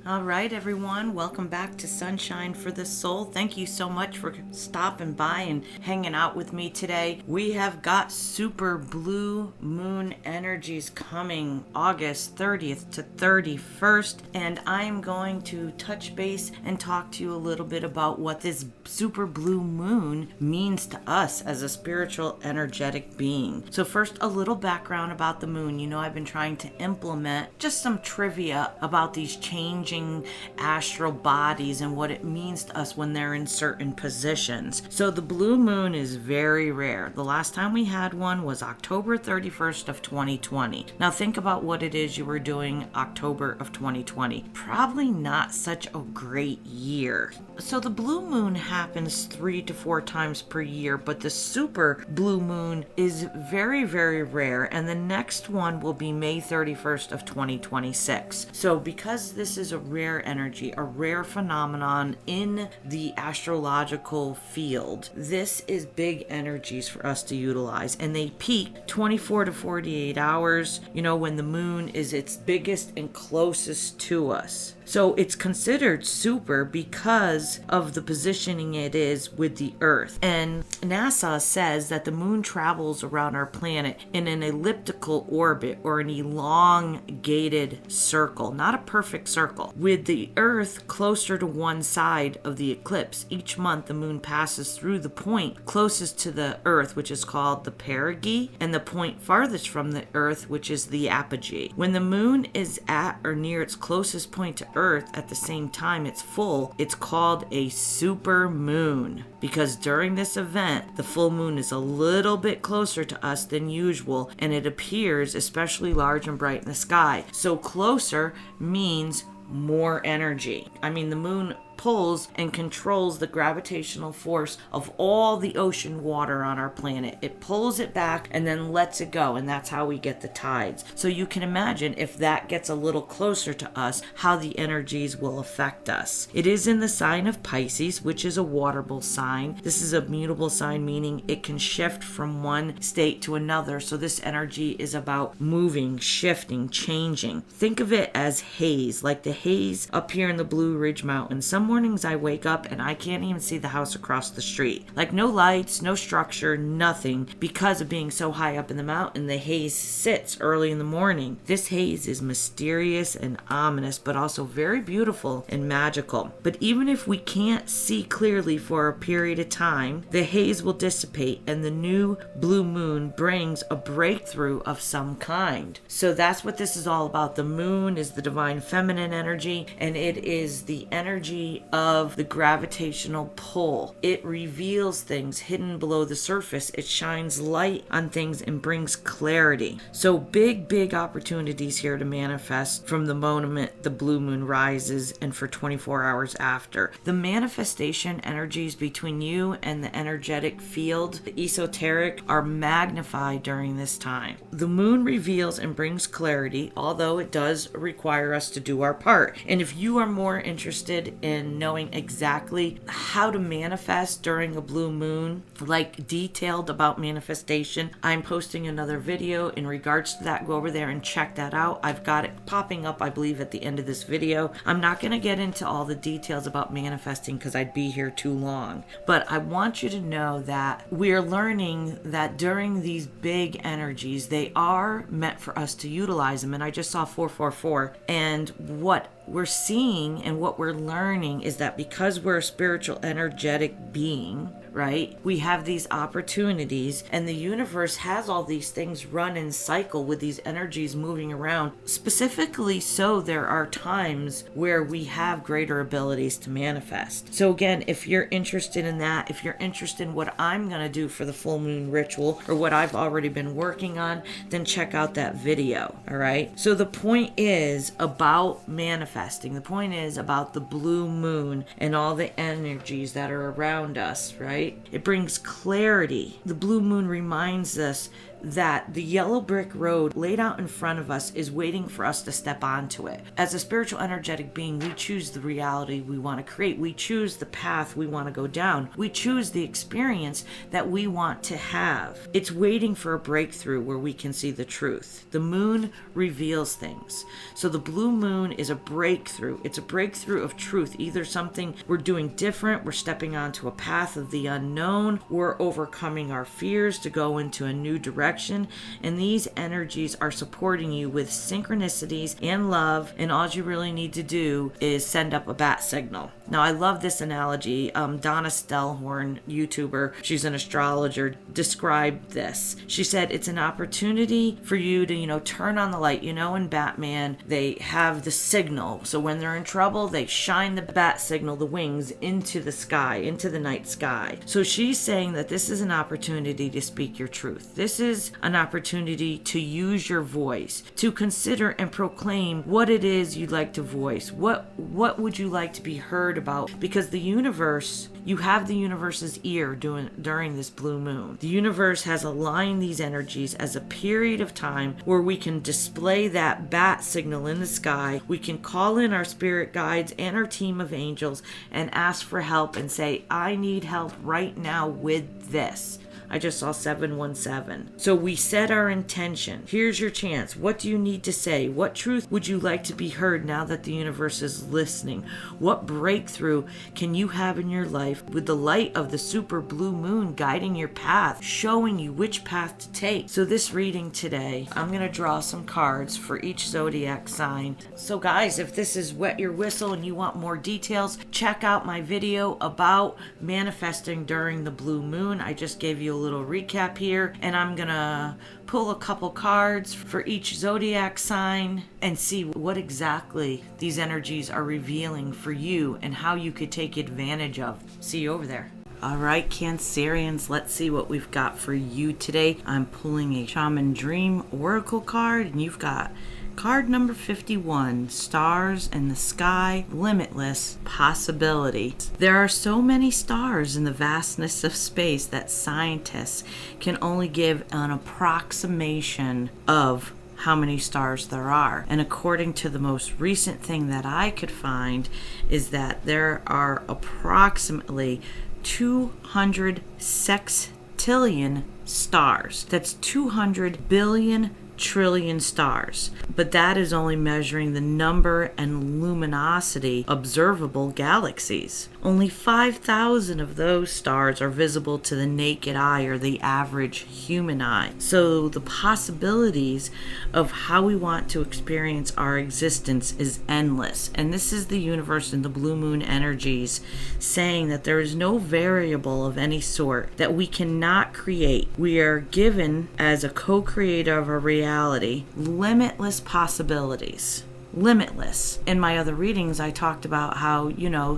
All right, everyone, welcome back to Sunshine for the Soul. Thank you so much for stopping by and hanging out with me today. We have got super blue moon energies coming August 30th to 31st, and I'm going to touch base and talk to you a little bit about what this super blue moon means to us as a spiritual energetic being. So first, a little background about the moon. You know, I've been trying to implement just some trivia about these changing astral bodies and what it means to us when they're in certain positions. So the blue moon is very rare. The last time we had one was October 31st of 2020. Now think about what it is you were doing October of 2020. Probably not such a great year. So the blue moon happens 3 to 4 times per year, but the super blue moon is very, very rare, and the next one will be May 31st of 2026. So because this is a rare energy, a rare phenomenon in the astrological field, this is big energies for us to utilize, and they peak 24 to 48 hours, when the moon is its biggest and closest to us. So it's considered super because of the positioning it is with the Earth. And NASA says that the moon travels around our planet in an elliptical orbit or an elongated circle, not a perfect circle, with the Earth closer to one side of the eclipse. Each month the moon passes through the point closest to the Earth, which is called the perigee, and the point farthest from the Earth, which is the apogee. When the moon is at or near its closest point to Earth at the same time it's full, it's called a super moon, because during this event the full moon is a little bit closer to us than usual, and it appears especially large and bright in the sky. So closer means more energy. The moon pulls and controls the gravitational force of all the ocean water on our planet. It pulls it back and then lets it go, and that's how we get the tides. So you can imagine if that gets a little closer to us, how the energies will affect us. It is in the sign of Pisces, which is a waterable sign. This is a mutable sign, meaning it can shift from one state to another. So this energy is about moving, shifting, changing. Think of it as haze, like the haze up here in the Blue Ridge Mountains. Some mornings I wake up and I can't even see the house across the street. Like no lights, no structure, nothing, because of being so high up in the mountain. The haze sits early in the morning. This haze is mysterious and ominous, but also very beautiful and magical. But even if we can't see clearly for a period of time, the haze will dissipate and the new blue moon brings a breakthrough of some kind. So that's what this is all about. The moon is the divine feminine energy, and it is the energy of the gravitational pull. It reveals things hidden below the surface. It shines light on things and brings clarity. So big opportunities here to manifest from the moment the blue moon rises and for 24 hours after. The manifestation energies between you and the energetic field, the esoteric, are magnified during this time. The moon reveals and brings clarity, although it does require us to do our part. And if you are more interested in knowing exactly how to manifest during a blue moon, like detailed about manifestation, I'm posting another video in regards to that. Go over there and check that out. I've got it popping up, I believe, at the end of this video. I'm not going to get into all the details about manifesting because I'd be here too long, but I want you to know that we're learning that during these big energies, they are meant for us to utilize them. And I just saw 444, and what we're seeing and what we're learning is that because we're a spiritual energetic being, right, we have these opportunities, and the universe has all these things run in cycle with these energies moving around. Specifically, so there are times where we have greater abilities to manifest. So again, if you're interested in that, if you're interested in what I'm going to do for the full moon ritual or what I've already been working on, then check out that video. All right. So the point is about manifesting. The point is about the blue moon and all the energies that are around us, right? It brings clarity. The blue moon reminds us that the yellow brick road laid out in front of us is waiting for us to step onto it. As a spiritual energetic being, we choose the reality we want to create. We choose the path we want to go down. We choose the experience that we want to have. It's waiting for a breakthrough where we can see the truth. The moon reveals things. So the blue moon is a breakthrough. It's a breakthrough of truth. Either something we're doing different, we're stepping onto a path of the unknown, we're overcoming our fears to go into a new direction, and these energies are supporting you with synchronicities and love, and all you really need to do is send up a bat signal. Now, I love this analogy. Donna Stellhorn, YouTuber, she's an astrologer, described this. She said it's an opportunity for you to, turn on the light. In Batman, they have the signal. So when they're in trouble, they shine the bat signal, the wings, into the sky, into the night sky. So she's saying that this is an opportunity to speak your truth. This is an opportunity to use your voice, to consider and proclaim what it is you'd like to voice. What would you like to be heard about? Because the universe, you have the universe's ear during this blue moon. The universe has aligned these energies as a period of time where we can display that bat signal in the sky. We can call in our spirit guides and our team of angels and ask for help and say, I need help right now with this. I just saw 717. So we set our intention. Here's your chance. What do you need to say? What truth would you like to be heard now that the universe is listening? What breakthrough can you have in your life with the light of the super blue moon guiding your path, showing you which path to take? So this reading today, I'm going to draw some cards for each zodiac sign. So guys, if this is wet your whistle and you want more details, check out my video about manifesting during the blue moon. I just gave you a little recap here, and I'm gonna pull a couple cards for each zodiac sign and see what exactly these energies are revealing for you and how you could take advantage of. See you over there. All right, Cancerians, let's see what we've got for you today. I'm pulling a Shaman Dream Oracle card, and you've got card number 51, Stars in the Sky, Limitless Possibilities. There are so many stars in the vastness of space that scientists can only give an approximation of how many stars there are. And according to the most recent thing that I could find is that there are approximately 200 sextillion stars. That's 200 billion trillion stars, but that is only measuring the number and luminosity observable galaxies. Only 5,000 of those stars are visible to the naked eye or the average human eye. So the possibilities of how we want to experience our existence is endless. And this is the universe and the blue moon energies saying that there is no variable of any sort that we cannot create. We are given as a co-creator of a reality limitless possibilities. Limitless. In my other readings, I talked about how,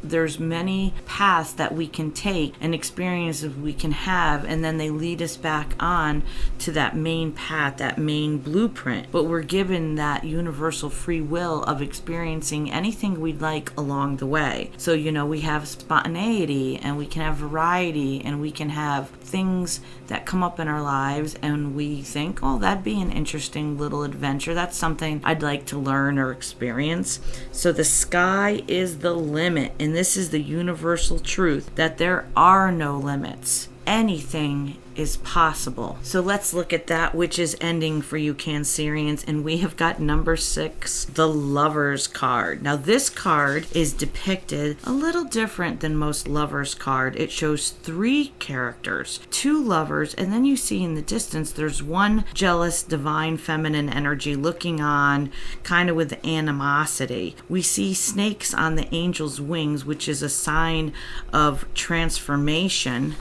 there's many paths that we can take and experiences we can have, and then they lead us back on to that main path, that main blueprint. But we're given that universal free will of experiencing anything we'd like along the way. So, we have spontaneity, and we can have variety, and we can have things that come up in our lives, and we think, oh, that'd be an interesting little adventure. That's something I'd like to learn or experience. So the sky is the limit, and this is the universal truth that there are no limits. Anything is possible. So let's look at that which is ending for you Cancerians, and we have got number 6, the Lovers card. Now this card is depicted a little different than most Lovers card. It shows 3 characters, 2 lovers, and then you see in the distance there's one jealous divine feminine energy looking on kind of with animosity. We see snakes on the angel's wings, which is a sign of transformation.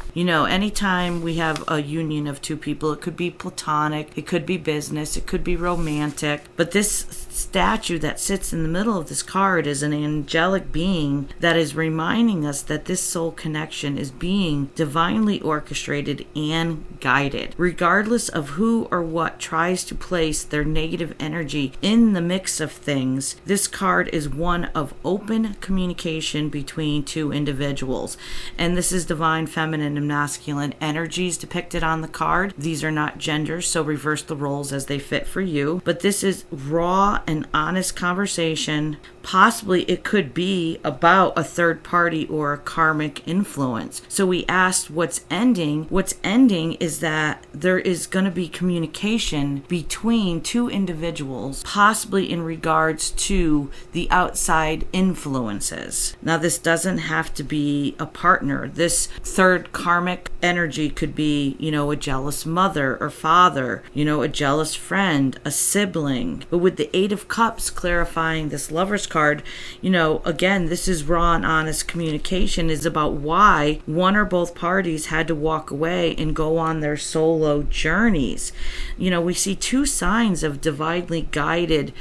Anytime we have a union of 2 people, it could be platonic, it could be business, it could be romantic, but this statue that sits in the middle of this card is an angelic being that is reminding us that this soul connection is being divinely orchestrated and guided. Regardless of who or what tries to place their negative energy in the mix of things, this card is one of open communication between two individuals. And this is divine feminine and masculine energies depicted on the card. These are not genders, so reverse the roles as they fit for you. But this is raw and honest conversation. Possibly it could be about a third party or a karmic influence. So we asked what's ending. What's ending is that there is going to be communication between two individuals, possibly in regards to the outside influences. Now, this doesn't have to be a partner. This third karmic energy could be, a jealous mother or father, a jealous friend, a sibling. But with the Eight of Cups clarifying this Lover's card, again, this is raw and honest communication, is about why one or both parties had to walk away and go on their solo journeys. We see two signs of divinely guided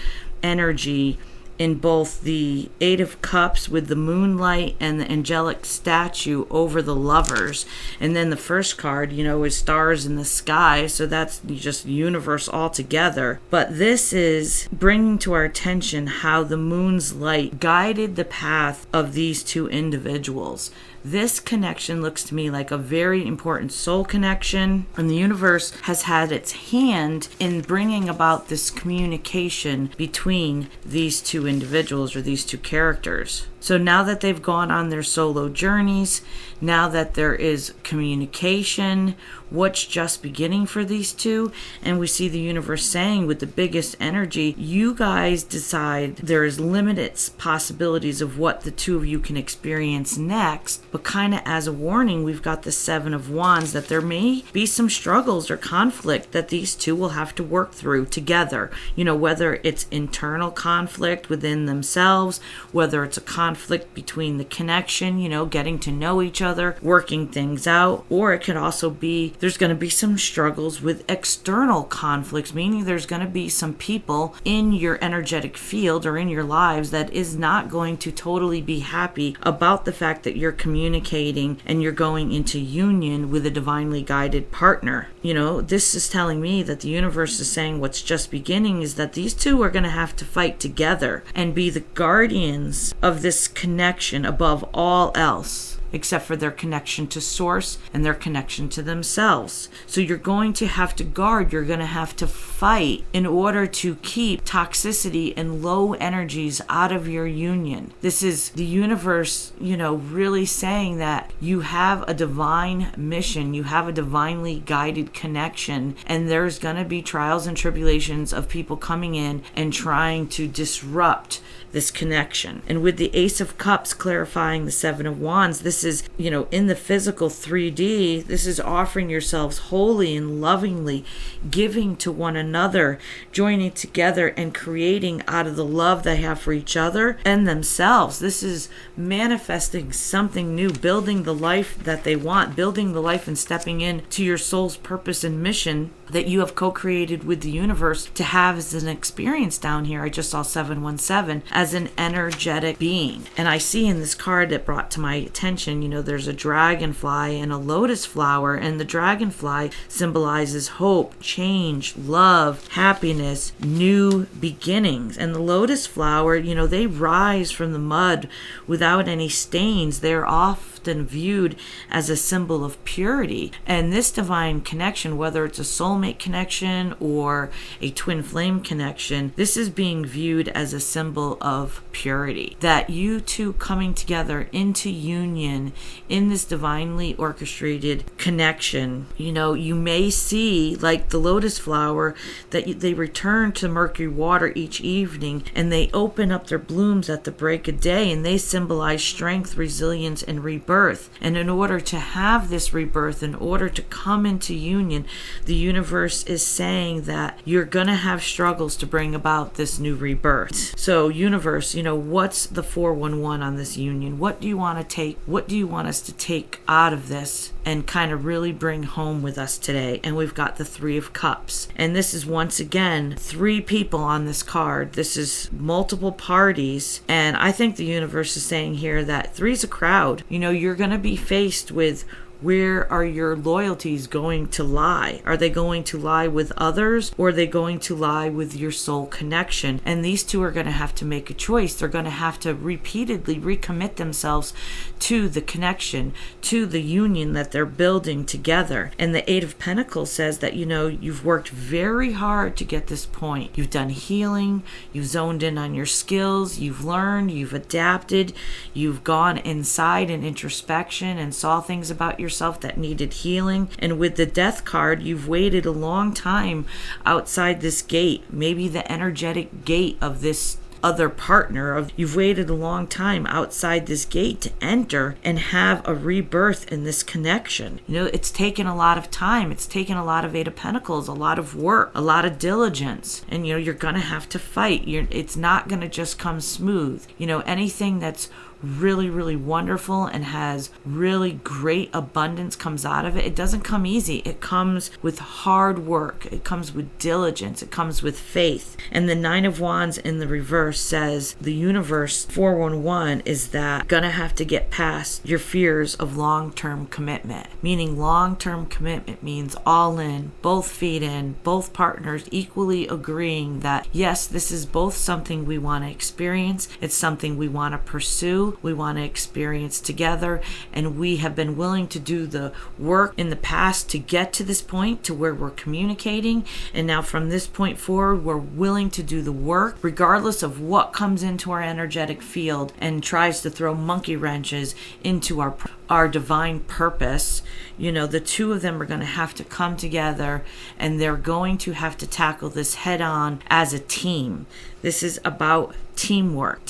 energy in both the Eight of Cups with the moonlight and the angelic statue over the lovers. And then the first card, is stars in the sky. So that's just universe altogether. But this is bringing to our attention how the moon's light guided the path of these two individuals. This connection looks to me like a very important soul connection, and the universe has had its hand in bringing about this communication between these two individuals or these two characters. So now that they've gone on their solo journeys, now that there is communication, what's just beginning for these two, and we see the universe saying with the biggest energy, you guys decide. There is limited possibilities of what the two of you can experience next, but kind of as a warning, we've got the Seven of Wands, that there may be some struggles or conflict that these two will have to work through together. Whether it's internal conflict within themselves, whether it's a conflict between the connection, getting to know each other, working things out, or it could also be there's going to be some struggles with external conflicts, meaning there's going to be some people in your energetic field or in your lives that is not going to totally be happy about the fact that you're communicating and you're going into union with a divinely guided partner. This is telling me that the universe is saying what's just beginning is that these two are going to have to fight together and be the guardians of this connection above all else, except for their connection to source and their connection to themselves. So you're going to have to guard, you're going to have to fight in order to keep toxicity and low energies out of your union. This is the universe, really saying that you have a divine mission, you have a divinely guided connection, and there's going to be trials and tribulations of people coming in and trying to disrupt this connection. And with the Ace of Cups clarifying the Seven of Wands, this is, in the physical 3D, this is offering yourselves wholly and lovingly, giving to one another, joining together and creating out of the love they have for each other and themselves. This is manifesting something new, building the life that they want, building the life and stepping in to your soul's purpose and mission that you have co-created with the universe to have as an experience down here. I just saw 717 as an energetic being. And I see in this card that brought to my attention, there's a dragonfly and a lotus flower, and the dragonfly symbolizes hope, change, love, happiness, new beginnings. And the lotus flower, they rise from the mud without any stains. They're often viewed as a symbol of purity. And this divine connection, whether it's a soulmate connection or a twin flame connection, this is being viewed as a symbol of purity. That you two coming together into union in this divinely orchestrated connection, you may see, like the lotus flower, that they return to murky water each evening and they open up their blooms at the break of day, and they symbolize strength, resilience, and rebirth. And in order to have this rebirth, in order to come into union, the universe is saying that you're going to have struggles to bring about this new rebirth. So universe universe, what's the 411 on this union? What do you want to take? What do you want us to take out of this and kind of really bring home with us today? And we've got the 3 of Cups. And this is once again 3 people on this card. This is multiple parties. And I think the universe is saying here that 3 is a crowd. You're going to be faced with, where are your loyalties going to lie? Are they going to lie with others, or are they going to lie with your soul connection? And these 2 are going to have to make a choice. They're going to have to repeatedly recommit themselves to the connection, to the union that they're building together. And the 8 of Pentacles says that, you've worked very hard to get this point. You've done healing, you've zoned in on your skills, you've learned, you've adapted, you've gone inside in introspection and saw things about yourself that needed healing. And with the Death card, you've waited a long time outside this gate, maybe the energetic gate of this other partner. You've waited a long time outside this gate to enter and have a rebirth in this connection. It's taken a lot of time. It's taken a lot of 8 of Pentacles, a lot of work, a lot of diligence. And you're gonna have to fight. It's not gonna just come smooth. Anything that's really, really wonderful and has really great abundance comes out of it. It doesn't come easy. It comes with hard work. It comes with diligence. It comes with faith. And the 9 of Wands in the reverse says the universe 411 is that gonna have to get past your fears of long-term commitment. Meaning long-term commitment means all in, both feet in, both partners equally agreeing that yes, this is both something we want to experience. It's something we want to pursue. We want to experience together, and we have been willing to do the work in the past to get to this point to where we're communicating. And now from this point forward, we're willing to do the work regardless of what comes into our energetic field and tries to throw monkey wrenches into our divine purpose. The 2 of them are going to have to come together, and they're going to have to tackle this head on as a team. This is about teamwork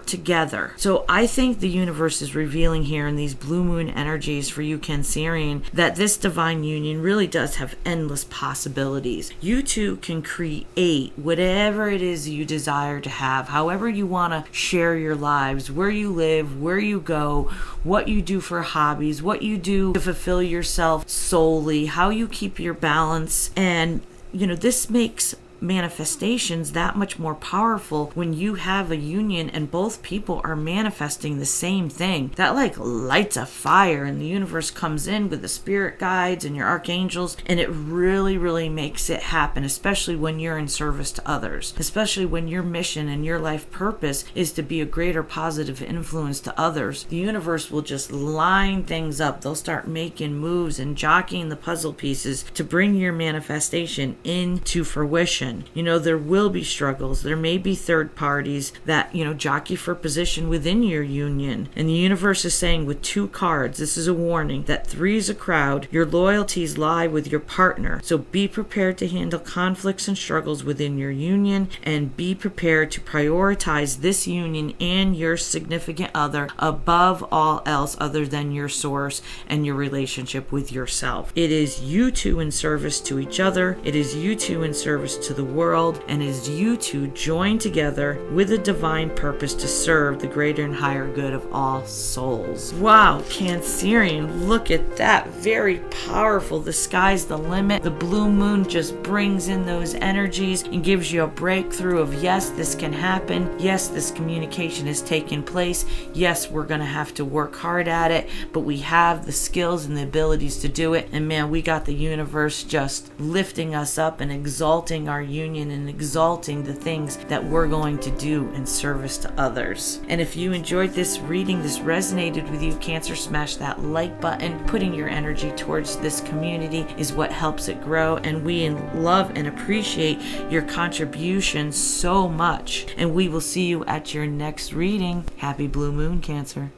together. So I think the universe is revealing here in these blue moon energies for you Cancerian that this divine union really does have endless possibilities. You 2 can create whatever it is you desire to have, however you want to share your lives, where you live, where you go, what you do for hobbies, what you do to fulfill yourself solely, how you keep your balance. And this makes manifestations that much more powerful when you have a union and both people are manifesting the same thing. That lights a fire, and the universe comes in with the spirit guides and your archangels, and it really, really makes it happen, especially when you're in service to others, especially when your mission and your life purpose is to be a greater positive influence to others. The universe will just line things up. They'll start making moves and jockeying the puzzle pieces to bring your manifestation into fruition. There will be struggles. There may be third parties that, jockey for position within your union. And the universe is saying with 2 cards, this is a warning that 3 is a crowd. Your loyalties lie with your partner. So be prepared to handle conflicts and struggles within your union, and be prepared to prioritize this union and your significant other above all else other than your source and your relationship with yourself. It is you 2 in service to each other. It is you 2 in service to the world, and it is you 2 joined together with a divine purpose to serve the greater and higher good of all souls. Wow, Cancerian, look at that. Very powerful. The sky's the limit. The blue moon just brings in those energies and gives you a breakthrough of yes, this can happen. Yes, this communication is taking place. Yes, we're going to have to work hard at it, but we have the skills and the abilities to do it. And man, we got the universe just lifting us up and exalting our union and exalting the things that we're going to do in service to others. And if you enjoyed this reading, this resonated with you, Cancer, smash that like button. Putting your energy towards this community is what helps it grow, and we love and appreciate your contribution so much. And we will see you at your next reading. Happy blue moon, Cancer.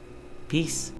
Peace.